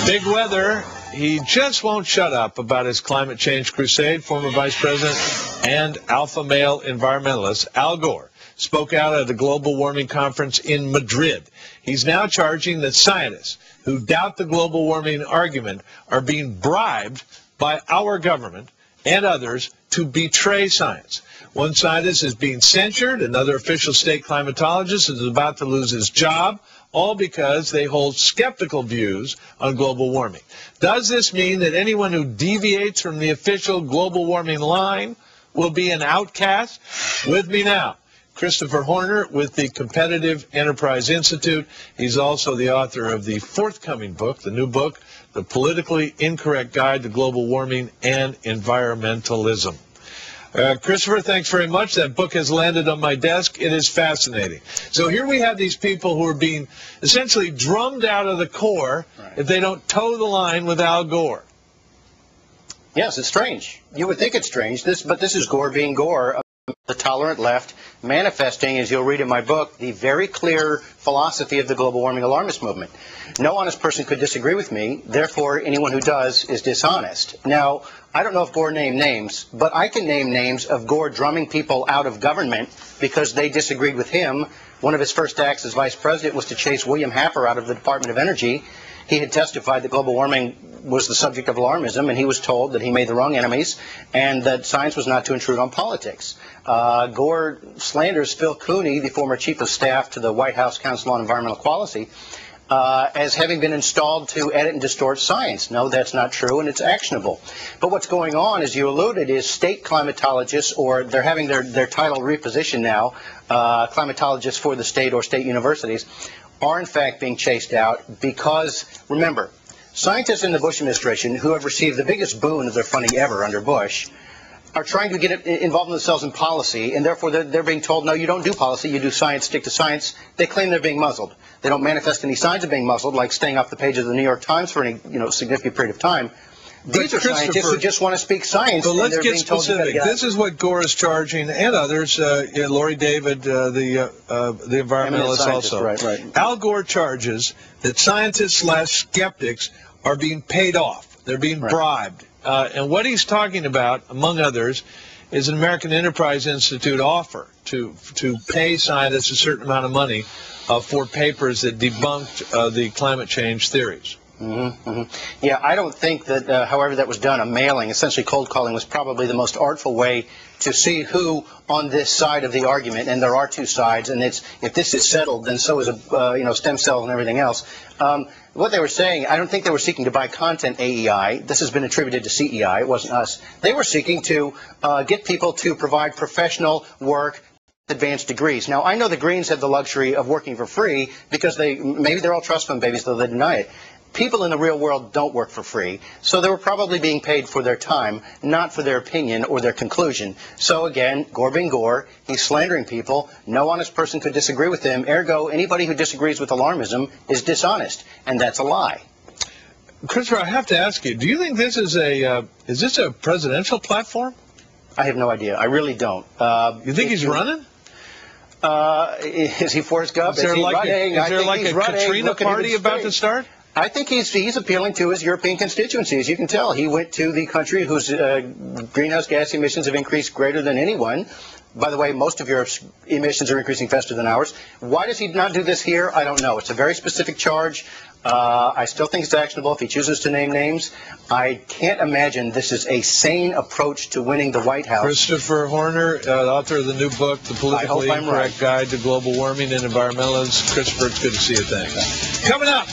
Big weather. He just won't shut up about his climate change crusade. Former Vice President and alpha male environmentalist Al Gore spoke out at a global warming conference in Madrid. He's now charging that scientists who doubt the global warming argument are being bribed by our government and others to betray science. One scientist is being censured. Another official state climatologist is about to lose his job, all because they hold skeptical views on global warming. Does this mean that anyone who deviates from the official global warming line will be an outcast? With me now, Christopher Horner with the Competitive Enterprise Institute. He's also the author of the forthcoming book, the new book, The Politically Incorrect Guide to Global Warming and Environmentalism. Christopher, thanks very much. That book has landed on my desk. It is fascinating. So here we have these people who are being essentially drummed out of the core if they don't toe the line with Al Gore. Yes, it's strange. You would think it's strange, but this is Gore being Gore, the tolerant left, manifesting, as you'll read in my book, the very clear philosophy of the global warming alarmist movement. No honest person could disagree with me, therefore anyone who does is dishonest. Now, I don't know if Gore named names, but I can name names of Gore drumming people out of government because they disagreed with him. One of his first acts as vice president was to chase William Happer out of the Department of Energy. He had testified that global warming was the subject of alarmism, and he was told that he made the wrong enemies and that science was not to intrude on politics. Gore slanders Phil Cooney, the former chief of staff to the White House Council on Environmental Quality, as having been installed to edit and distort science. No, that's not true, and it's actionable. But what's going on, as you alluded, is state climatologists, or they're having their title repositioned now, climatologists for the state or state universities, are in fact being chased out because, remember, scientists in the Bush administration who have received the biggest boon of their funding ever under Bush are trying to get involved themselves in policy, and therefore they're being told, no, you don't do policy, you do science, stick to science. They claim they're being muzzled. They don't manifest any signs of being muzzled, like staying off the pages of the New York Times for any significant period of time. These are scientists who just want to speak science. So let's get specific. This is what Gore is charging, and others. Laurie David, the environmentalist, also. Right. Al Gore charges that scientists/skeptics are being paid off. They're being bribed. And what he's talking about, among others, is an American Enterprise Institute offer to pay scientists a certain amount of money for papers that debunked the climate change theories. Yeah, I don't think that, however that was done, a mailing, essentially cold calling, was probably the most artful way to see who on this side of the argument, and there are two sides, and if this is settled, then so is stem cells and everything else. What they were saying, I don't think they were seeking to buy content AEI. This has been attributed to CEI. It wasn't us. They were seeking to get people to provide professional work, advanced degrees. Now, I know the Greens have the luxury of working for free because maybe they're all trust fund babies, though they deny it. People in the real world don't work for free, so they were probably being paid for their time, not for their opinion or their conclusion. So again, Gore being Gore, he's slandering people. No honest person could disagree with him. Ergo, anybody who disagrees with alarmism is dishonest, and that's a lie. Christopher, I have to ask you, do you think this is a presidential platform? I have no idea. I really don't. You think he's running? Is he Forrest Gump? Is there like a Katrina party about to start? I think he's appealing to his European constituency. As you can tell, he went to the country whose greenhouse gas emissions have increased greater than anyone. By the way, most of Europe's emissions are increasing faster than ours. Why does he not do this here? I don't know. It's a very specific charge. I still think it's actionable if he chooses to name names. I can't imagine this is a sane approach to winning the White House. Christopher Horner, author of the new book, The Politically Incorrect Guide to Global Warming and Environmentalism. Christopher, it's good to see you. Thanks. Coming up,